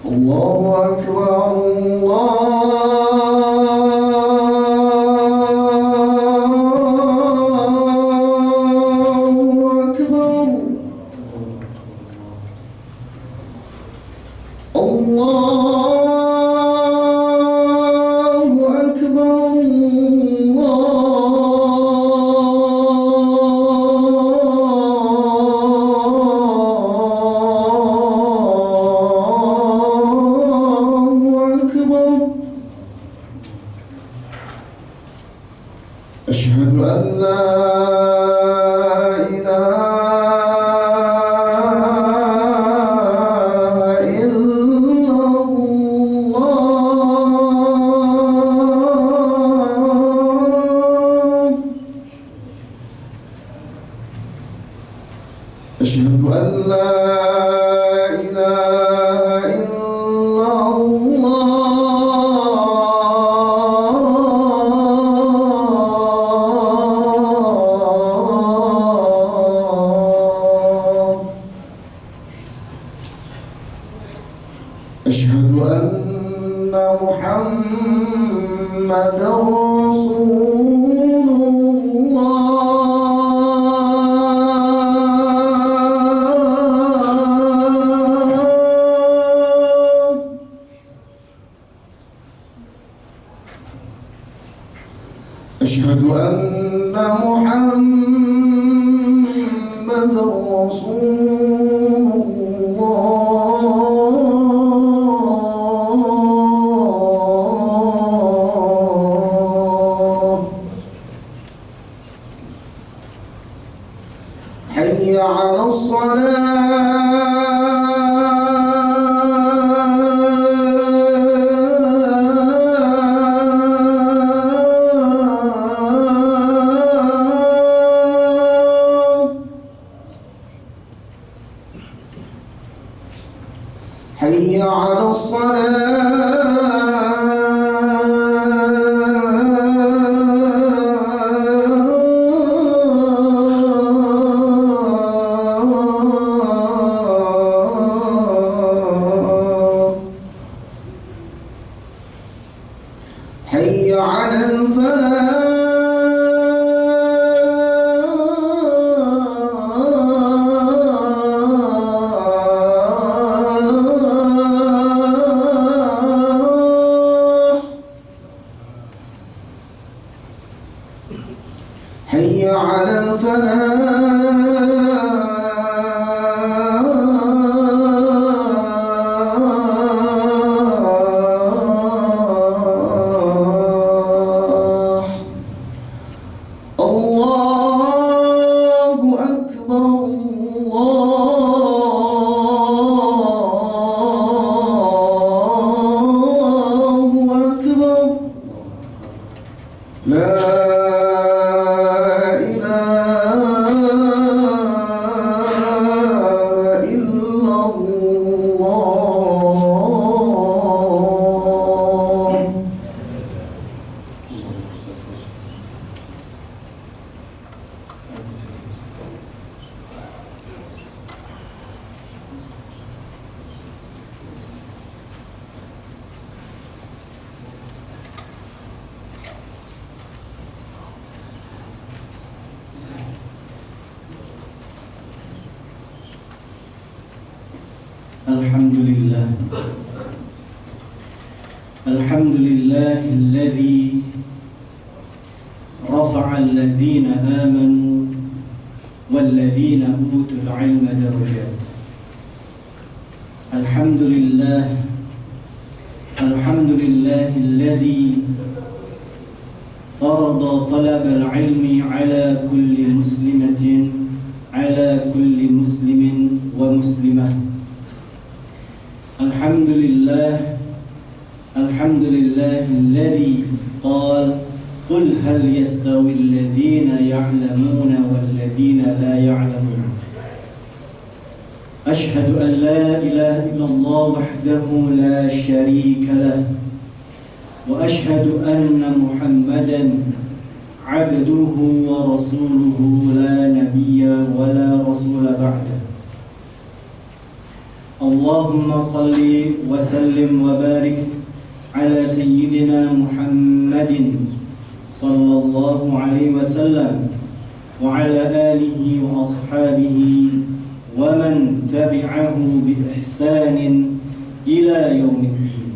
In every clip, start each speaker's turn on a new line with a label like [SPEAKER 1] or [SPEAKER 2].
[SPEAKER 1] الله أكبر. أشهد أن لا إله إلا الله. أشهد أن لا إله إلا الله. أشهد أن محمدًا رسول الله. أشهد أن محمدًا رسول الله. حي على الصلاة. حي على الصلاة. حي على الفلاح. حي على الفلاح. الله أكبر. الله أكبر. لا إله إلا الله.
[SPEAKER 2] الحمد لله. الحمد لله الذي رفع الذين آمنوا والذين أوتوا العلم درجات. الحمد لله. الحمد لله الذي فرض طلب العلم على كل مسلمة، على كل مسلم ومسلمة. الحمد لله. الحمد لله الذي قال: قل هل يستوي الذين يعلمون والذين لا يعلمون. أشهد أن لا إله إلا الله وحده لا شريك له، وأشهد أن محمدًا عبده ورسوله لا نبي ولا رسول بعده. الله اللهم صل وسلم وبارك على سيدنا محمد صلى الله عليه وسلم وعلى آله وأصحابه ومن تبعه بإحسان إلى يوم الدين.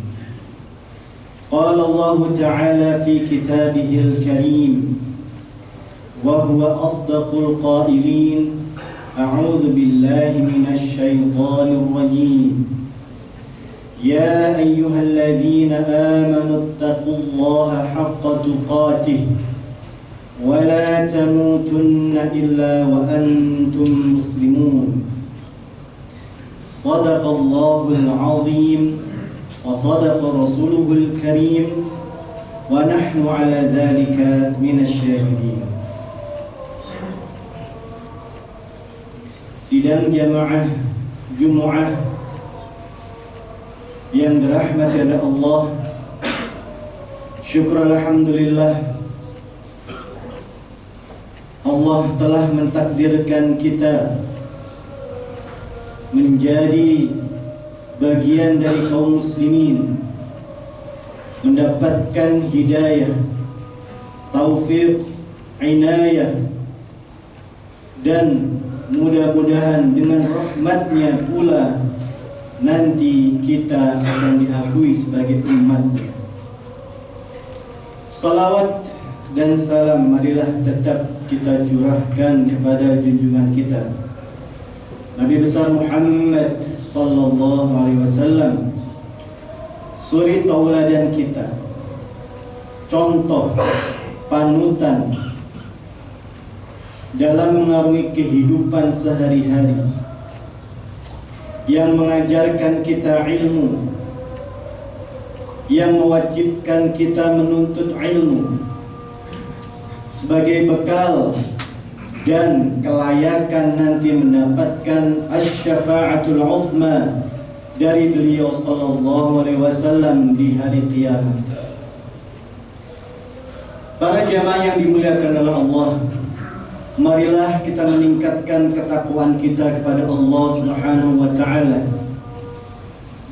[SPEAKER 2] قال الله تعالى في كتابه الكريم وهو أصدق القائلين: أعوذ بالله من الشيطان الرجيم. يا أيها الذين آمنوا اتقوا الله حق تقاته ولا تموتن إلا وأنتم مسلمون. صدق الله العظيم وصدق رسوله الكريم ونحن على ذلك من الشاهدين. Sidang jamaah Jumu'ah yang dirahmati oleh Allah, syukur alhamdulillah Allah telah mentakdirkan kita menjadi bagian dari kaum muslimin, mendapatkan hidayah, taufik, inayah, dan mudah-mudahan dengan rahmatnya pula nanti kita akan diakui sebagai umatnya. Salawat dan salam marilah tetap kita curahkan kepada junjungan kita Nabi besar Muhammad sallallahu alaihi wasallam, suri tauladan kita, contoh panutan dalam mengarungi kehidupan sehari-hari, yang mengajarkan kita ilmu, yang mewajibkan kita menuntut ilmu sebagai bekal dan kelayakan nanti mendapatkan asy-syafa'atul 'uzma dari beliau sallallahu alaihi wasallam di hari kiamat. Para jamaah yang dimuliakan oleh Allah, marilah kita meningkatkan ketakwaan kita kepada Allah Subhanahu wa taala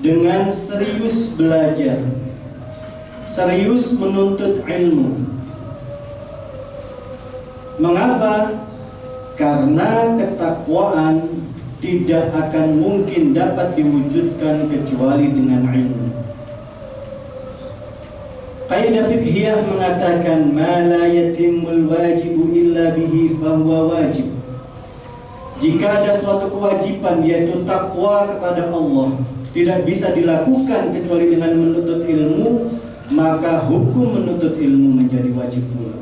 [SPEAKER 2] dengan serius belajar, serius menuntut ilmu. Mengapa? Karena ketakwaan tidak akan mungkin dapat diwujudkan kecuali dengan ilmu. Kaidah fiqhiyah mengatakan ma la yatimul wajibu illa bihi fahuwa wajib. Jika ada suatu kewajiban yaitu takwa kepada Allah tidak bisa dilakukan kecuali dengan menuntut ilmu, maka hukum menuntut ilmu menjadi wajib pula.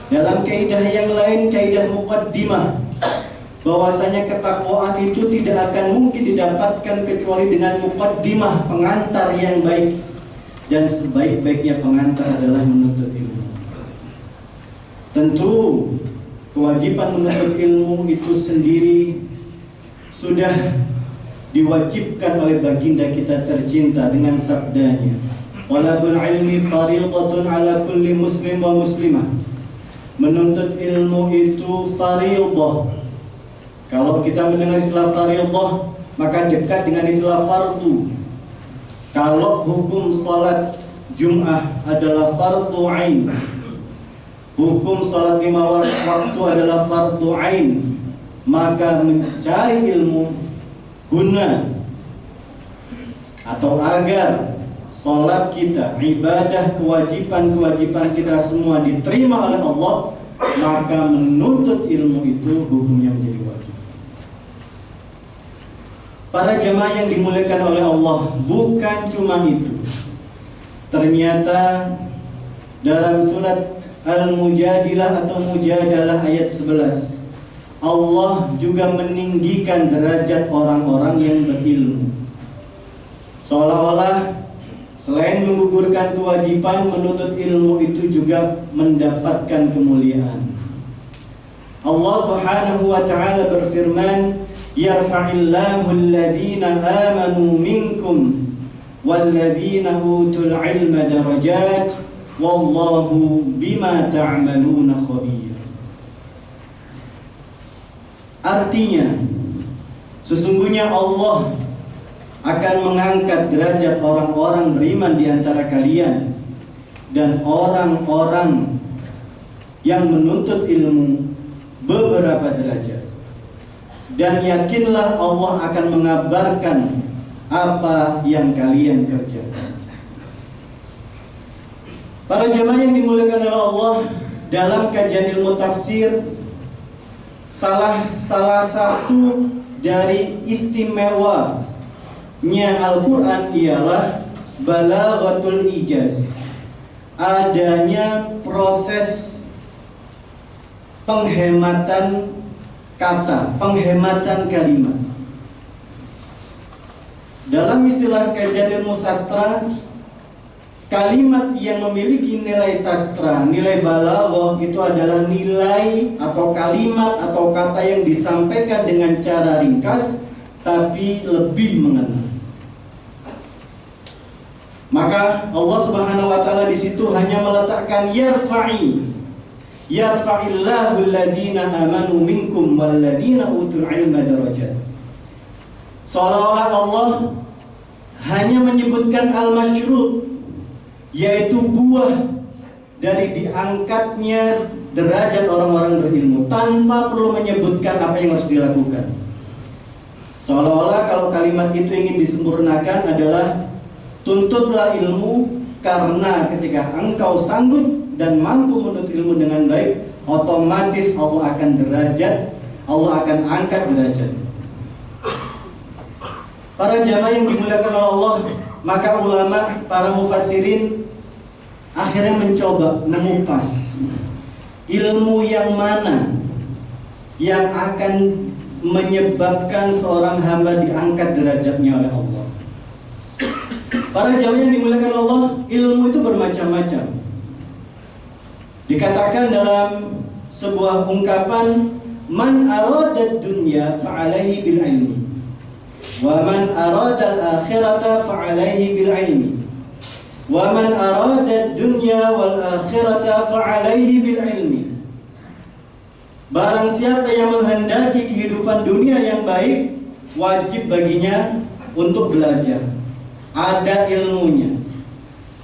[SPEAKER 2] Dalam kaidah yang lain, kaidah muqaddimah, bahwasanya ketakwaan itu tidak akan mungkin didapatkan kecuali dengan muqaddimah, pengantar yang baik. Dan sebaik-baiknya pengantar adalah menuntut ilmu. Tentu kewajiban menuntut ilmu itu sendiri sudah diwajibkan oleh baginda kita tercinta dengan sabdanya, "Talabul ilmi fariidatun ala kulli muslim wa muslimah." Menuntut ilmu itu fariidah. Kalau kita mendengar istilah fariidah, maka dekat dengan istilah fardu. Kalau hukum salat Jum'ah adalah fardu ain, hukum salat 5 waktu adalah fardu ain, maka mencari ilmu guna atau agar salat kita, ibadah, kewajiban-kewajiban kita semua diterima oleh Allah, maka menuntut ilmu itu hukumnya menjadi wajib. Para jemaah yang dimuliakan oleh Allah, bukan cuma itu. Ternyata dalam surat Al-Mujadilah atau Mujadalah ayat 11, Allah juga meninggikan derajat orang-orang yang berilmu. Seolah-olah selain menggugurkan kewajiban, menuntut ilmu itu juga mendapatkan kemuliaan. Allah Subhanahu wa taala berfirman, "Yarfa'illahu alladhina amanu minkum walladhina utul ilma darajat wallahu bima ta'maluna khabir." Artinya, sesungguhnya Allah akan mengangkat derajat orang-orang beriman di antara kalian dan orang-orang yang menuntut ilmu beberapa derajat. Dan yakinlah Allah akan mengabarkan apa yang kalian kerjakan. Para jemaah yang dimuliakan oleh Allah, dalam kajian ilmu tafsir, salah satu dari istimewanya Al-Quran ialah balaghatul ijaz, adanya proses penghematan kata, penghematan kalimat. Dalam istilah kajian ilmu sastra, kalimat yang memiliki nilai sastra, nilai balaghah itu adalah nilai atau kalimat atau kata yang disampaikan dengan cara ringkas tapi lebih mengena. Maka Allah Subhanahu wa taala di situ hanya meletakkan yarfa'illahu alladhina amanu minkum walladhina utul ilma darajat. Seolah-olah Allah hanya menyebutkan al-masyrut, yaitu buah dari diangkatnya derajat orang-orang berilmu, tanpa perlu menyebutkan apa yang harus dilakukan. Seolah-olah kalau kalimat itu ingin disempurnakan adalah tuntutlah ilmu, karena ketika engkau sanggup dan mampu menuntut ilmu dengan baik, otomatis Allah akan angkat derajat. Para jamaah yang dimuliakan oleh Allah, maka ulama, para mufassirin akhirnya mencoba mengupas ilmu yang mana yang akan menyebabkan seorang hamba diangkat derajatnya oleh Allah. Para jamaah yang dimuliakan Allah, ilmu itu bermacam-macam. Dikatakan dalam sebuah ungkapan, man aradad dunya fa'alaihi bil ilmi, wa man aradal akhirata fa'alaihi bil ilmi, wa man aradad dunya wal akhirata fa'alaihi bil ilmi. Barang siapa yang menghendaki kehidupan dunia yang baik, wajib baginya untuk belajar, ada ilmunya.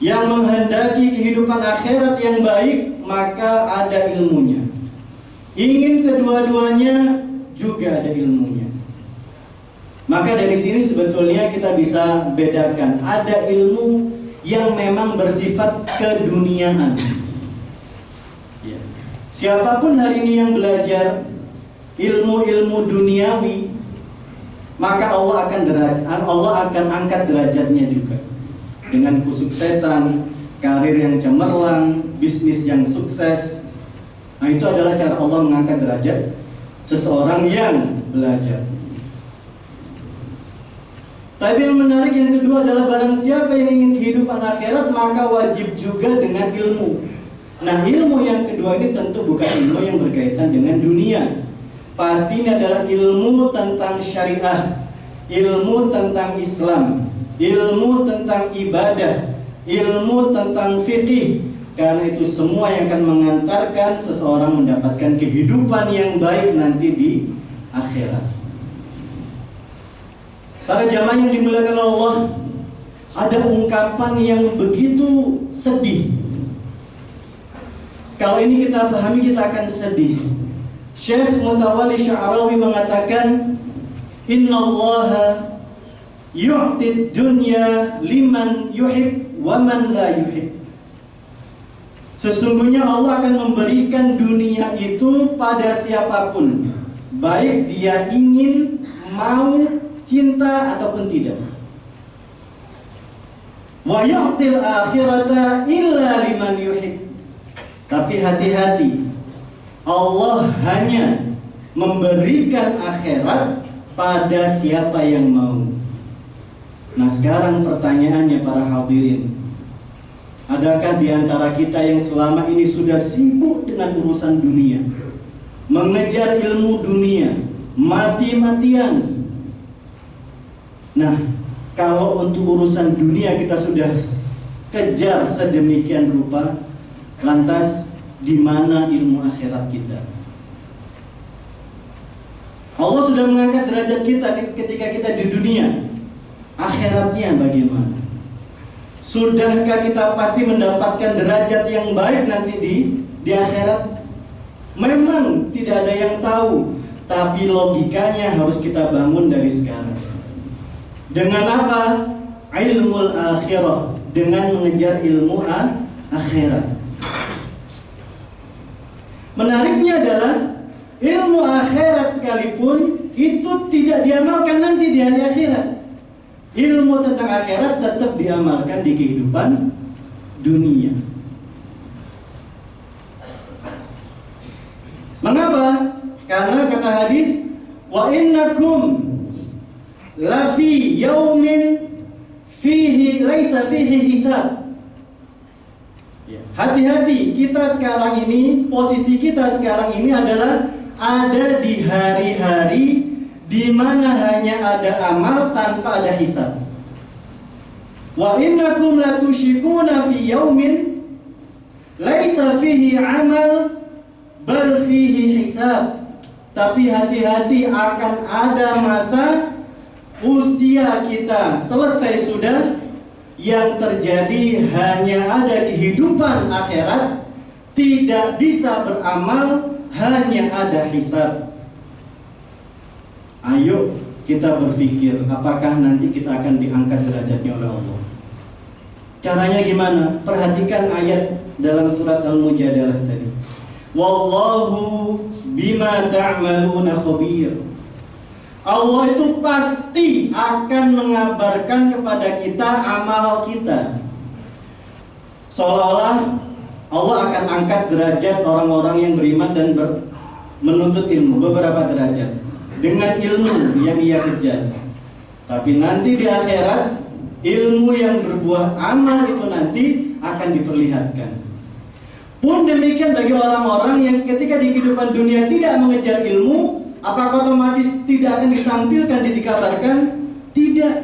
[SPEAKER 2] Yang menghendaki kehidupan akhirat yang baik, maka ada ilmunya. Ingin kedua-duanya, juga ada ilmunya. Maka dari sini sebetulnya kita bisa bedakan, ada ilmu yang memang bersifat keduniaan. Ya. Siapapun hari ini yang belajar ilmu-ilmu duniawi, maka Allah akan angkat derajatnya juga dengan kesuksesan, karir yang cemerlang, bisnis yang sukses. Nah, itu adalah cara Allah mengangkat derajat seseorang yang belajar. Tapi yang menarik yang kedua adalah barang siapa yang ingin kehidupan akhirat, maka wajib juga dengan ilmu. Nah, ilmu yang kedua ini tentu bukan ilmu yang berkaitan dengan dunia. Pasti ini adalah ilmu tentang syariah, ilmu tentang Islam, ilmu tentang ibadah, ilmu tentang fikih. Karena itu semua yang akan mengantarkan seseorang mendapatkan kehidupan yang baik nanti di akhirat. Para jamaah yang dimuliakan Allah, ada ungkapan yang begitu sedih. Kalau ini kita pahami, kita akan sedih. Syekh Mutawalli Sya'rawi mengatakan, innallaha yu'tid dunya liman yuhib wa man la yuhib. Sesungguhnya Allah akan memberikan dunia itu pada siapapun, baik dia ingin, mau, cinta ataupun tidak. Wa yu'til akhirata illa liman yuhib. Tapi hati-hati, Allah hanya memberikan akhirat pada siapa yang mau. Nah, sekarang pertanyaannya para hadirin, adakah di antara kita yang selama ini sudah sibuk dengan urusan dunia, mengejar ilmu dunia, mati-matian? Nah, kalau untuk urusan dunia kita sudah kejar sedemikian rupa, lantas di mana ilmu akhirat kita? Allah sudah mengangkat derajat kita ketika kita di dunia. akhiratnya bagaimana? Sudahkah kita pasti mendapatkan derajat yang baik nanti di akhirat? Memang tidak ada yang tahu, tapi logikanya harus kita bangun dari sekarang. Dengan apa? Ilmul akhirah, dengan mengejar ilmu akhirat. Menariknya adalah ilmu akhirat sekalipun itu tidak diamalkan nanti di hari akhirat. Ilmu tentang akhirat tetap diamalkan di kehidupan dunia. Mengapa? Karena kata hadis, wa innakum lafi yaumin fihi laisa fihi hisab. Hati-hati, kita sekarang ini, posisi kita sekarang ini adalah ada di hari-hari di mana hanya ada amal tanpa ada hisab. Wa innakum latusyikuna fi yaumin laisa fihi amal bal fihi hisab. Tapi hati-hati, akan ada masa usia kita selesai sudah, yang terjadi hanya ada kehidupan akhirat, tidak bisa beramal, hanya ada hisab. Ayo kita berpikir, apakah nanti kita akan diangkat derajatnya oleh Allah? Caranya gimana? Perhatikan ayat dalam surat Al-Mujadalah tadi. Wallahu bima ta'maluna khabir. Allah itu pasti akan mengabarkan kepada kita amal kita. Seolah-olah Allah akan angkat derajat orang-orang yang beriman dan menuntut ilmu, beberapa derajat, dengan ilmu yang ia kejar. Tapi nanti di akhirat, ilmu yang berbuah amal itu nanti akan diperlihatkan. Pun demikian bagi orang-orang yang ketika di kehidupan dunia tidak mengejar ilmu, apakah otomatis tidak akan ditampilkan dan dikabarkan? Tidak.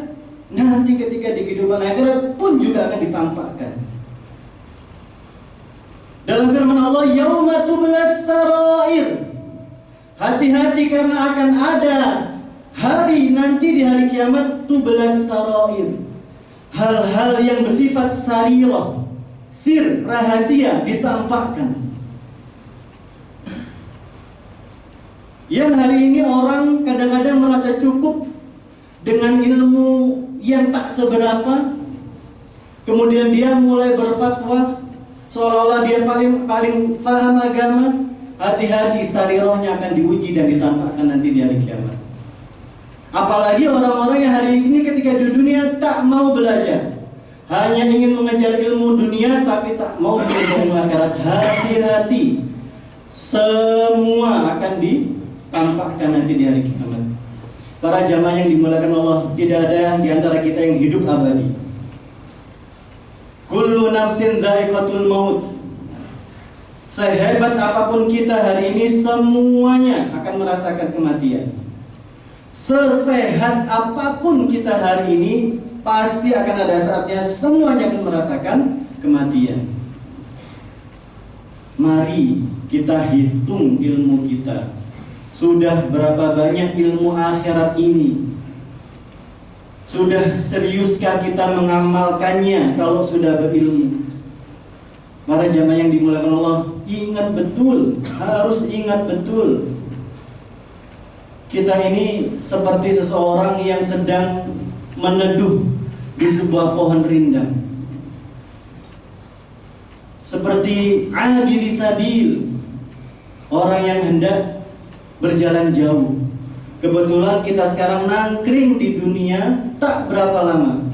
[SPEAKER 2] Nanti ketika di kehidupan akhirat pun juga akan ditampakkan. Dalam firman Allah, yauma tublas sarair. Hati-hati karena akan ada hari nanti di hari kiamat, tublas sarair. Hal-hal yang bersifat sarirah, sir, rahasia ditampakkan. Yang hari ini orang kadang-kadang merasa cukup dengan ilmu yang tak seberapa, kemudian dia mulai berfatwa seolah-olah dia paling paham agama. Hati-hati, sarirohnya akan diuji dan ditampakkan nanti di hari kiamat. Apalagi orang-orang yang hari ini ketika di dunia tak mau belajar, hanya ingin mengejar ilmu dunia tapi tak mau mengejar ilmu akhirat. Hati-hati, semua akan ditampakkan nanti di hari kiamat. Para jamaah yang dimuliakan Allah, tidak ada di antara kita yang hidup abadi. Kullu nafsin dha'iqatul maut. Sehebat apapun kita hari ini, semuanya akan merasakan kematian. Sesehat apapun kita hari ini, pasti akan ada saatnya semuanya akan merasakan kematian. Mari kita hitung ilmu kita. Sudah berapa banyak ilmu akhirat ini? Sudah seriuskah kita mengamalkannya kalau sudah berilmu? Para jamaah yang dimuliakan Allah, ingat betul, harus ingat betul. Kita ini seperti seseorang yang sedang meneduh di sebuah pohon rindang. Seperti abiri sabil, orang yang hendak berjalan jauh. Kebetulan kita sekarang nangkring di dunia tak berapa lama,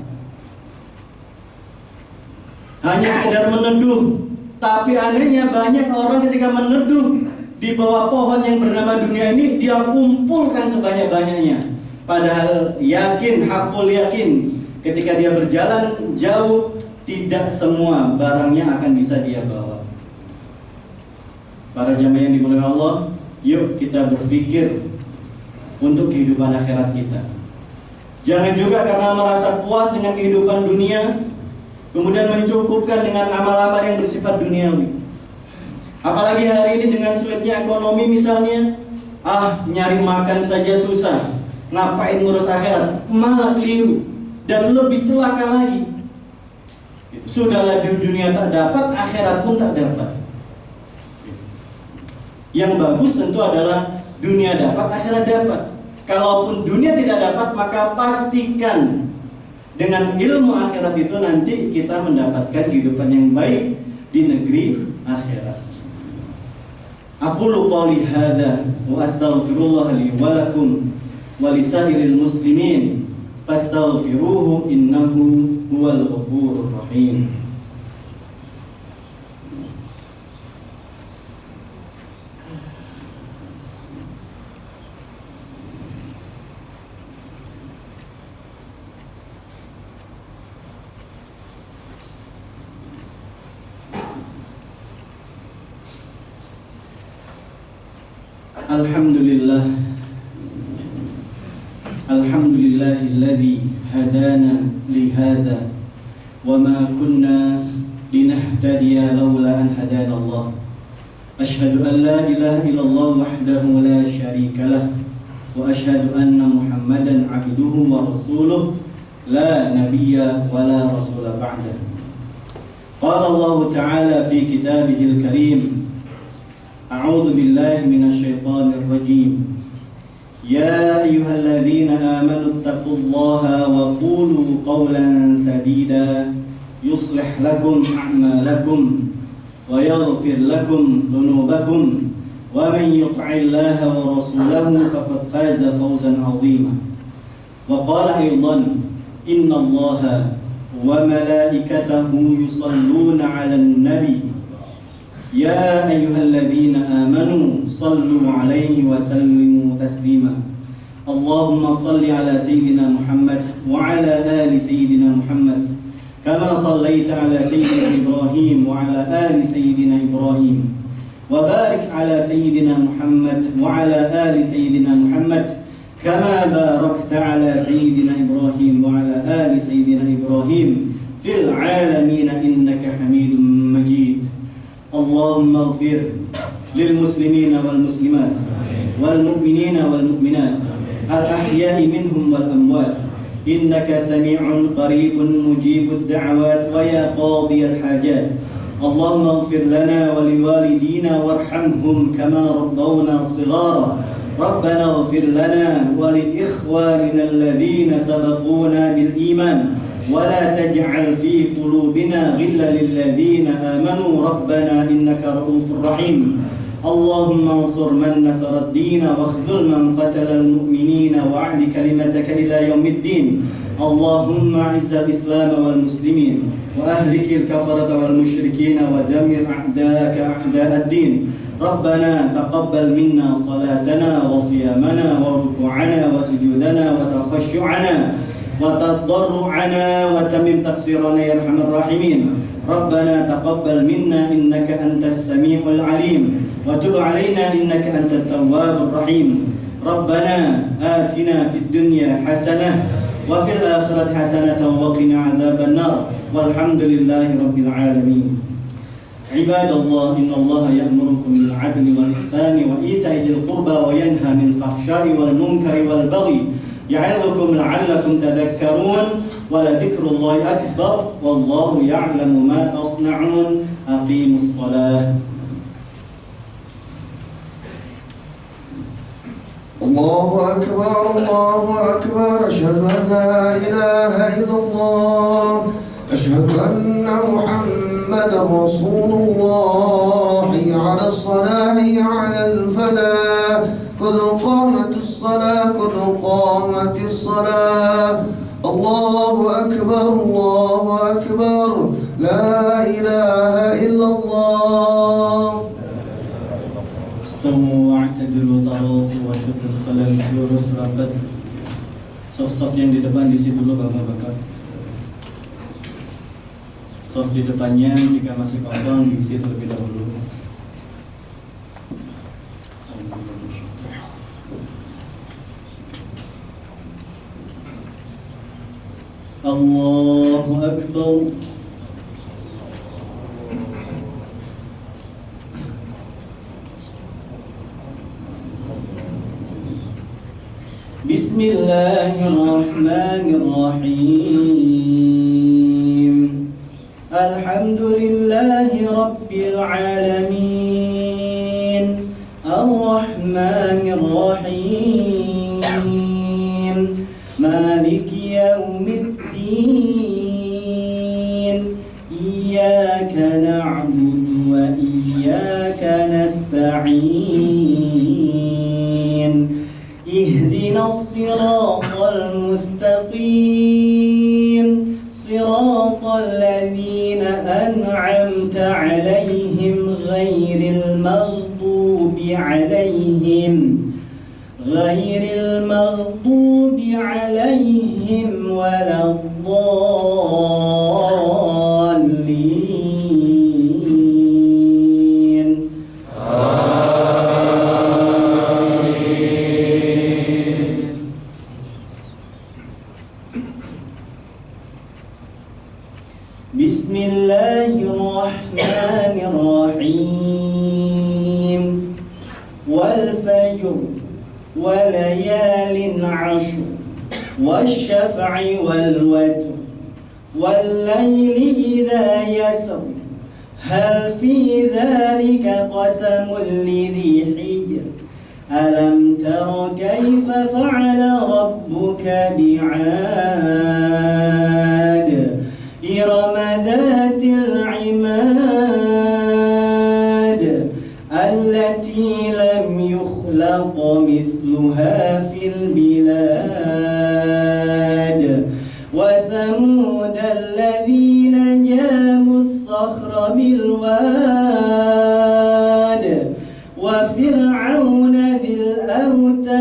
[SPEAKER 2] hanya sekedar meneduh. Tapi anehnya banyak orang ketika meneduh di bawah pohon yang bernama dunia ini, dia kumpulkan sebanyak-banyaknya. Padahal yakin, hakul yakin, ketika dia berjalan jauh, tidak semua barangnya akan bisa dia bawa. Para jamaah yang dimuliakan Allah, yuk kita berpikir untuk kehidupan akhirat kita. Jangan juga karena merasa puas dengan kehidupan dunia, kemudian mencukupkan dengan amal-amal yang bersifat duniawi. Apalagi hari ini dengan sulitnya ekonomi misalnya, nyari makan saja susah, ngapain ngurus akhirat? Malah keliru. dan lebih celaka lagi. Sudahlah di dunia tak dapat, akhirat pun tak dapat. Yang bagus tentu adalah dunia dapat, akhirat dapat. Kalaupun dunia tidak dapat, maka pastikan dengan ilmu akhirat itu nanti kita mendapatkan kehidupan yang baik di negeri akhirat. Aqulu qouli hadza wa astaghfirullah li wa lakum wa lisairil muslimin fastaghfiruhu innahu huwal ghafurur rahim. Alhamdulillahilladzi hadana li hadza wa ma kunna linahtadiya laula an hadana Allah. Asyhadu an la ilaha illallah wahdahu la syarika lah wa asyhadu anna Muhammadan abduhu wa rasuluh la nabiyya wa la rasula ba'dah. Qala Allah ta'ala fi kitabihil karim. أعوذ بالله من الشيطان الرجيم يا أيها الذين آمنوا اتقوا الله وقولوا قولا سديدا يصلح لكم أعمالكم ويغفر لكم ذنوبكم ومن يطع الله ورسوله فقد فاز فوزا عظيما. وقال أيضا إن الله وملائكته يصلون على النبي يا أيها الذين آمنوا صلوا عليه وسلموا تسليما. اللهم صل على سيدنا محمد وعلى آل سيدنا محمد كما صليت على سيدنا إبراهيم وعلى آل سيدنا إبراهيم وبارك على سيدنا محمد وعلى آل سيدنا محمد كما باركت على سيدنا إبراهيم وعلى آل سيدنا إبراهيم في العالمين إنك حميد مجيد. اللهم اغفر للمسلمين والمسلمات والمؤمنين والمؤمنات الأحياء منهم والأموات إنك سميع قريب مجيب الدعوات ويا قاضي الحاجات. اللهم اغفر لنا ولوالدينا وارحمهم كما ربونا صغارا. ربنا اغفر لنا ولإخواننا الذين سبقونا بالإيمان ولا تجعل في قلوبنا غلا للذين آمنوا ربنا إنك رؤوف رحيم. اللهم انصر من نصر الدين واخذل من قتل المؤمنين وأعد كلمتك إلى يوم الدين. اللهم أعز الإسلام والمسلمين وأهلك الكفرة والمشركين ودمر أعداءك أعداء الدين. ربنا تقبل منا صلاتنا وصيامنا وركوعنا وسجودنا وتخشعنا وتضرعنا وتمم تقصيرنا يا أرحم الراحمين. ربنا تقبل منا إنك أنت السميع العليم وتب علينا إنك أنت التواب الرحيم. ربنا آتنا في الدنيا حسنة وفي الآخرة حسنة وقنا عذاب النار والحمد لله رب العالمين. عباد الله إن الله يأمركم بالعدل والإحسان وإيتاء ذي القربى وينهى عن الفحشاء والمنكر والبغي يعظكم لعلكم تذكرون ولذكر الله أكبر والله يعلم ما تصنعون. أقيموا الصلاة.
[SPEAKER 1] الله أكبر الله أكبر أشهد أن لا إله إلا الله أشهد أن محمدا رسول الله. حي على الصلاة حي على الفلاح قد قامت الصلاة قد قامت الصلاة. الله أكبر الله أكبر لا إله إلا الله.
[SPEAKER 2] استووا واعتدلوا تراصوا وشدوا الخلل lurus rapat. Soft yang di depan diisi dulu bapak-bapak. Soft di depannya jika masih kosong diisi terlebih dahulu. Allahu Akbar. بسم الله الرحمن الرحيم الحمد لله رب العالمين الرحمن الرحيم مالك يوم الدين إياك نعبد وإياك نستعين اهدنا الصراط المستقيم صراط الذين أنعمت عليهم غير المغضوب عليهم ولا الضالين. بسم الله الرحمن الرحيم والفجر وليال عشر والشفع والوتر والليل إذا يسر هل في ذلك قسم لذي حجر ألم تر كيف فعل ربك بعاد إرم ذات العماد التي لم يخلق مثلها في البلاد وثمود الذين جابوا الصخر بالواد وفرعون ذي الأوتاد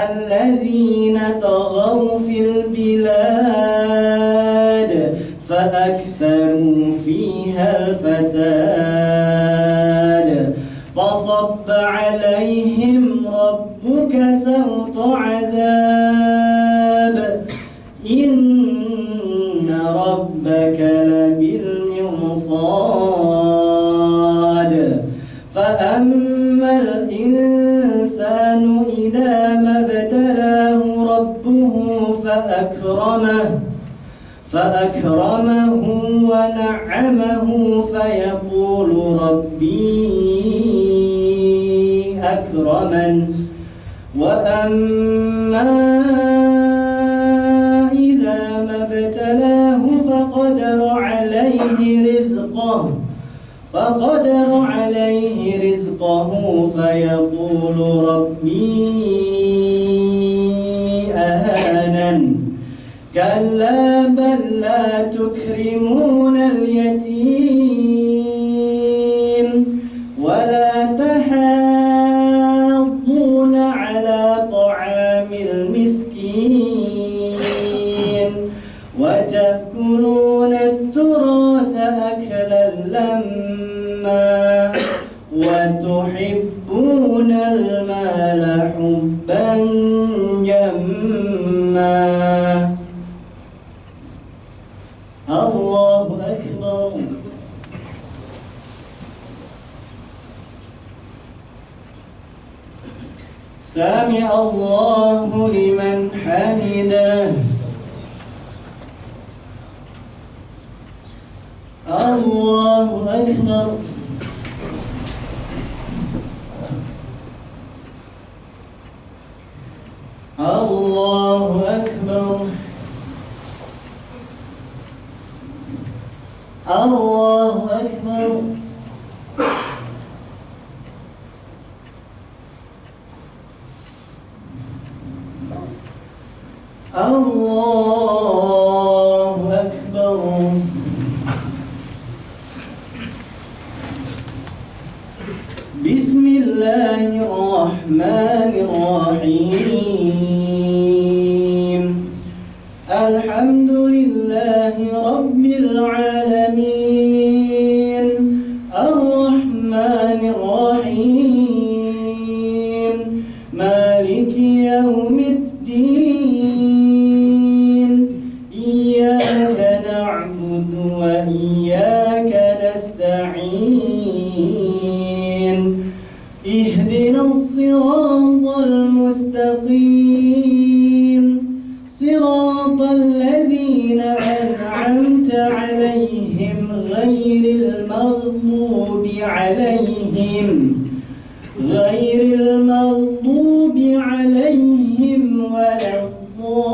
[SPEAKER 2] الذين طغوا في البلاد فأكثروا فيها الفساد فصب عليهم ربك سوط عذاب إن ربك لبالمرصاد فأما الإنسان إذا ما ابتلاه ربه فأكرمه ونعمه فيقول ربي أكرمن وأما إذا ما ابتلاه فقدر عليه رزقه فيقول ربي أهانن كلا بل لا تكرمون اليتيم ولا تحاضون على طعام المسكين وتأكلون التراث أكلا لما وتحبون المال حبا جما. الله أكبر. سمع الله لمن حمده. الله أكبر. الله أكبر. الله أكبر. الله أكبر. بسم الله الرحمن الرحيم الحمد لله رب العالمين الرحمن الرحيم مالك يوم الدين إياك نعبد وإياك نستعين اهدنا الصراط المغضوب عليهم ولا الضالين.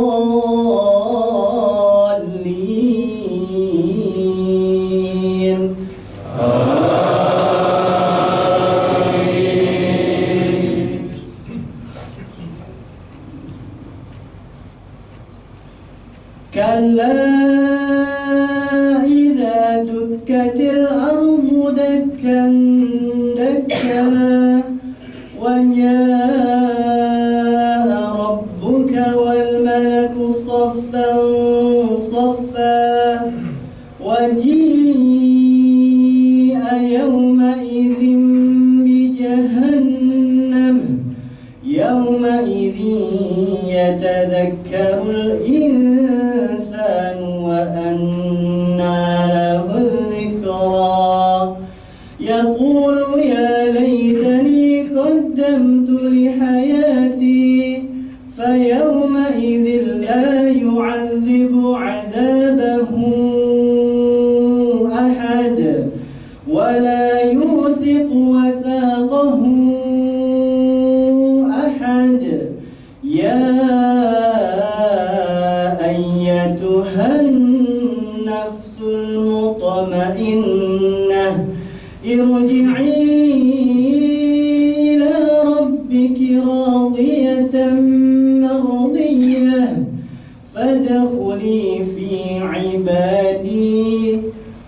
[SPEAKER 2] كلا إذا دكت الأرض دكا دكا وجاء ربك والملك صفا صفا وجيء يومئذ بجهنم يومئذ يتذكر الإنسان وأنى له الذكرى يقول يا ليتني قدمت لحياتي فيومئذ لا يعذب عذابه أحد ولا يوثق وثاقه أحد. يا أيتها النفس المطمئنة ارجعي إلى ربك راضية مرضية فادخلي في عبادي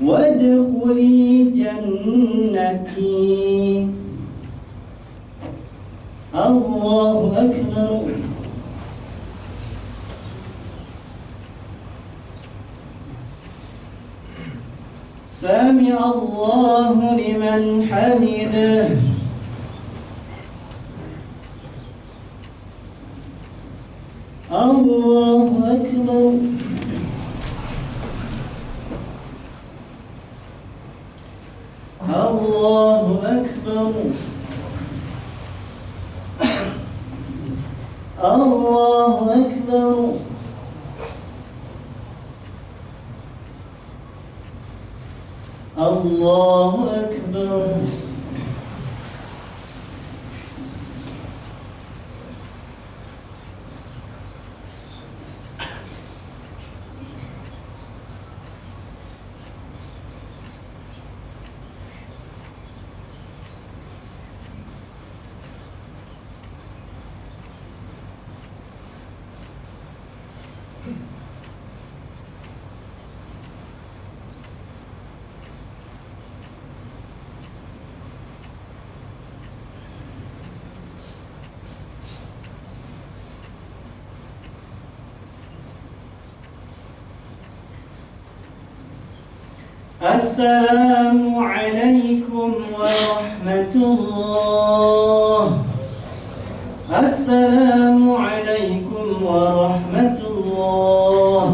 [SPEAKER 2] وادخلي جنتي. الله أكبر. سمع الله لمن حمده. الله أكبر. الله أكبر. الله أكبر. الله أكبر. السلام عليكم ورحمة الله. السلام عليكم ورحمة الله.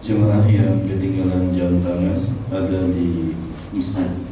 [SPEAKER 1] Jemaah yang ketinggalan jam tangan ada di
[SPEAKER 2] Nisan.